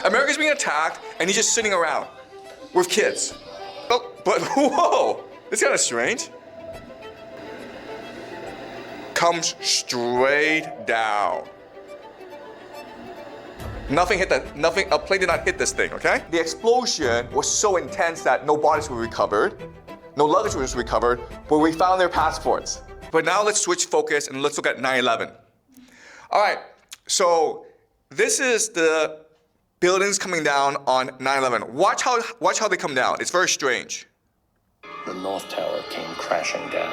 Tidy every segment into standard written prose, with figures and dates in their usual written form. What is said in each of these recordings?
America's being attacked, and he's just sitting around with kids. Oh, but whoa, it's kind of strange. Comes straight down. A plane did not hit this thing, okay? The explosion was so intense that no bodies were recovered, no luggage was recovered, but we found their passports. But now let's switch focus and let's look at 9/11. All right, so this is the buildings coming down on 9/11. Watch how they come down. It's very strange. The North Tower came crashing down.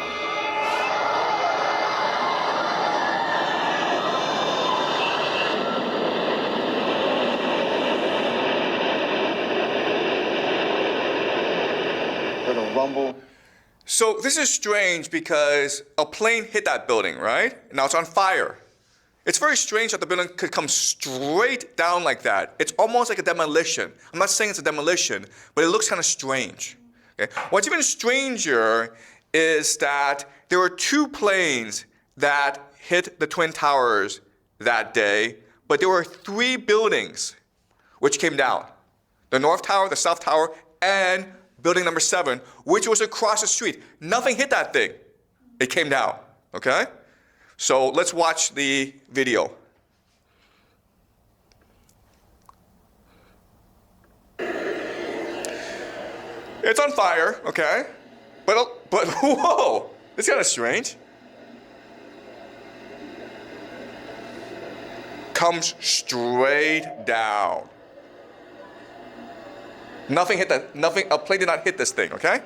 Heard a rumble. So this is strange because a plane hit that building, right? Now it's on fire. It's very strange that the building could come straight down like that. It's almost like a demolition. I'm not saying it's a demolition, but it looks kind of strange. Okay? What's even stranger is that there were 2 planes that hit the Twin Towers that day, but there were 3 buildings which came down. The North Tower, the South Tower, and building number 7, which was across the street. Nothing hit that thing. It came down, okay? So let's watch the video. It's on fire, okay? But whoa, it's kind of strange. Comes straight down. A plane did not hit this thing, okay?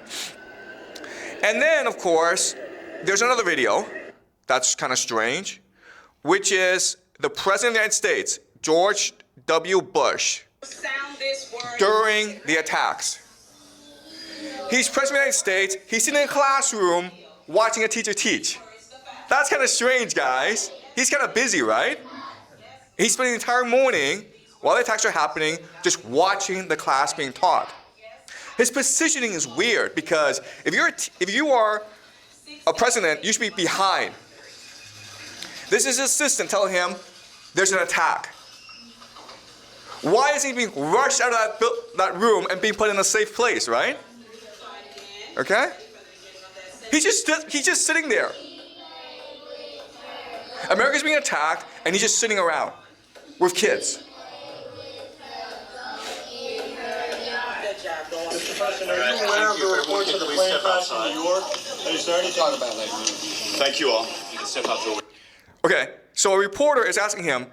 And then, of course, there's another video that's kind of strange, which is the President of the United States, George W. Bush, during the attacks. He's President of the United States, he's sitting in a classroom watching a teacher teach. That's kind of strange, guys. He's kind of busy, right? He's spending the entire morning while the attacks are happening, just watching the class being taught. His positioning is weird because if you are a president, you should be behind. This is his assistant telling him there's an attack. Why is he being rushed out of that room and being put in a safe place, right? Okay? He's just sitting there. America's being attacked, and he's just sitting around with kids. Mr. President, are you aware of the reports of the plane crash in New York? Is there any talk about that? Thank you all. You can step out the. Okay, so a reporter is asking him,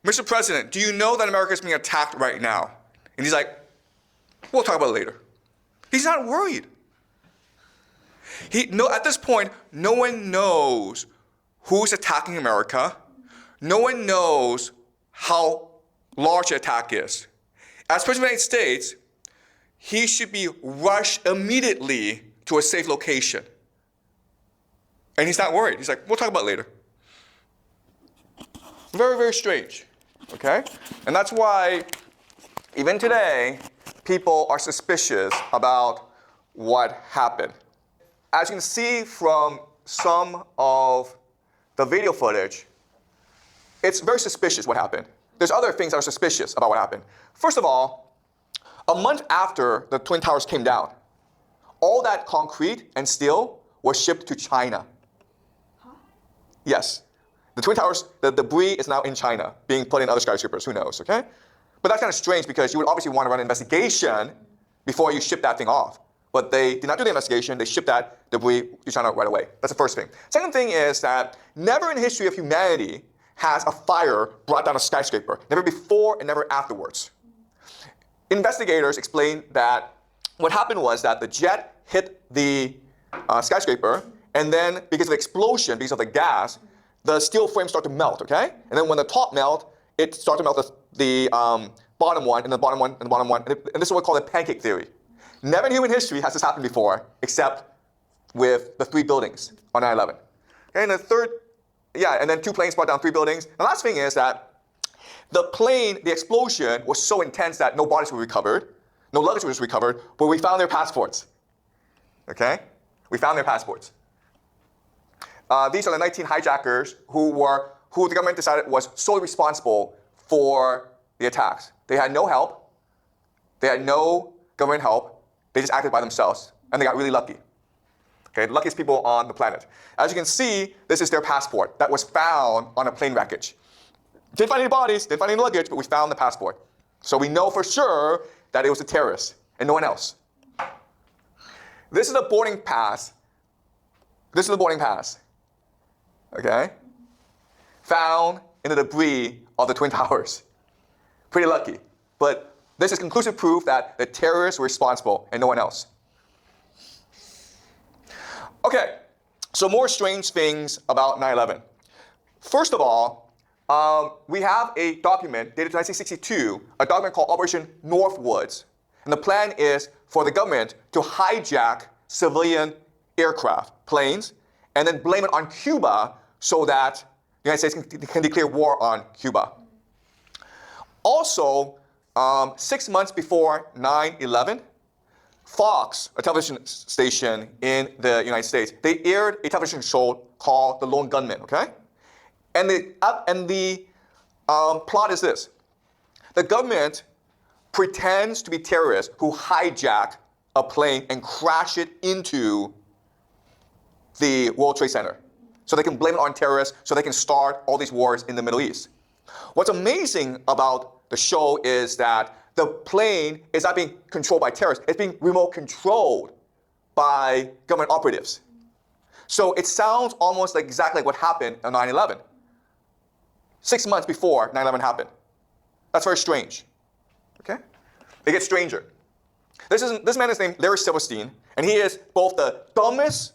Mr. President, do you know that America is being attacked right now? And he's like, we'll talk about it later. He's not worried. At this point, no one knows who's attacking America. No one knows how large the attack is. As President of the United States, he should be rushed immediately to a safe location. And he's not worried. He's like, we'll talk about it later. Very, very strange, okay? And that's why, even today, people are suspicious about what happened. As you can see from some of the video footage, it's very suspicious what happened. There's other things that are suspicious about what happened. First of all, a month after the Twin Towers came down, all that concrete and steel was shipped to China. Huh? Yes. The Twin Towers, the debris is now in China, being put in other skyscrapers, who knows, okay? But that's kind of strange because you would obviously want to run an investigation before you ship that thing off. But they did not do the investigation, they shipped that debris to China right away. That's the first thing. Second thing is that never in the history of humanity has a fire brought down a skyscraper. Never before and never afterwards. Investigators explained that what happened was that the jet hit the skyscraper, and then because of the explosion, because of the gas, the steel frame started to melt, okay? And then when the top melt, it started to melt the bottom one, and the bottom one, and the bottom one, and this is what we call the pancake theory. Never in human history has this happened before, except with the 3 buildings on 9/11. Okay, and the third, and then 2 planes brought down 3 buildings. The last thing is that the explosion was so intense that no bodies were recovered, no luggage was recovered, but we found their passports. Okay? We found their passports. These are the 19 hijackers who the government decided was solely responsible for the attacks. They had no help. They had no government help. They just acted by themselves, and they got really lucky. Okay, the luckiest people on the planet. As you can see, this is their passport that was found on a plane wreckage. Didn't find any bodies, didn't find any luggage, but we found the passport. So we know for sure that it was a terrorist and no one else. This is a boarding pass. This is the boarding pass. Okay? Found in the debris of the Twin Towers. Pretty lucky. But this is conclusive proof that the terrorists were responsible and no one else. Okay, so more strange things about 9/11. First of all, we have a document dated 1962, a document called Operation Northwoods. And the plan is for the government to hijack civilian aircraft, planes, and then blame it on Cuba so that the United States can declare war on Cuba. Also, 6 months before 9/11, Fox, a television station in the United States, they aired a television show called The Lone Gunman, okay? And the plot is this. The government pretends to be terrorists who hijack a plane and crash it into the World Trade Center. So they can blame it on terrorists, so they can start all these wars in the Middle East. What's amazing about the show is that the plane is not being controlled by terrorists. It's being remote controlled by government operatives. So it sounds almost like exactly like what happened on 9/11. 6 months before 9/11 happened. That's very strange. Okay? It gets stranger. This man is named Larry Silverstein, and he is both the dumbest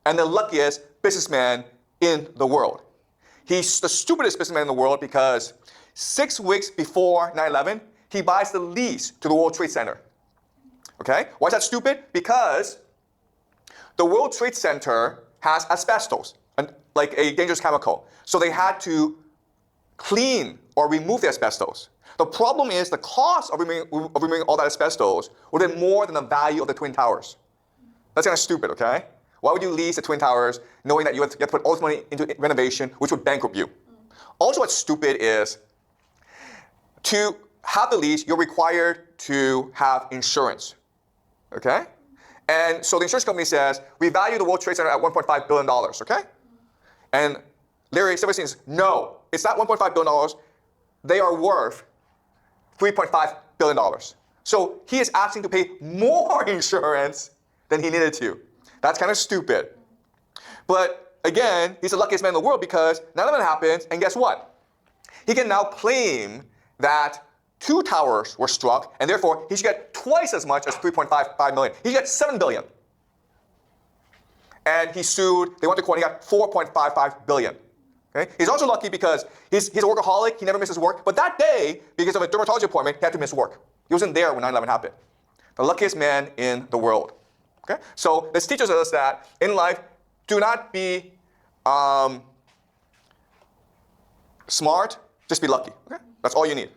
and the luckiest businessman in the world. He's the stupidest businessman in the world because 6 weeks before 9/11, he buys the lease to the World Trade Center. Okay? Why is that stupid? Because the World Trade Center has asbestos, like a dangerous chemical. So they had to clean or remove the asbestos. The problem is the cost of removing all that asbestos would have been more than the value of the Twin Towers. That's kind of stupid, okay? Why would you lease the Twin Towers knowing that you have to put all this money into renovation, which would bankrupt you? Also, what's stupid is to have the lease, you're required to have insurance, okay? And so the insurance company says, we value the World Trade Center at $1.5 billion, okay? And Larry Silverstein says, no, it's not $1.5 billion. They are worth $3.5 billion. So he is asking to pay more insurance than he needed to. That's kind of stupid. But again, he's the luckiest man in the world because 9/11 happens, and guess what? He can now claim that 2 towers were struck, and therefore he should get twice as much as $3.5 million. He should get $7 billion. And he sued, they went to court, and he got $4.55 billion. Okay? He's also lucky because he's a workaholic, he never misses work, but that day, because of a dermatology appointment, he had to miss work. He wasn't there when 9/11 happened. The luckiest man in the world. Okay? So this teaches us that in life, do not be smart, just be lucky. Okay? That's all you need.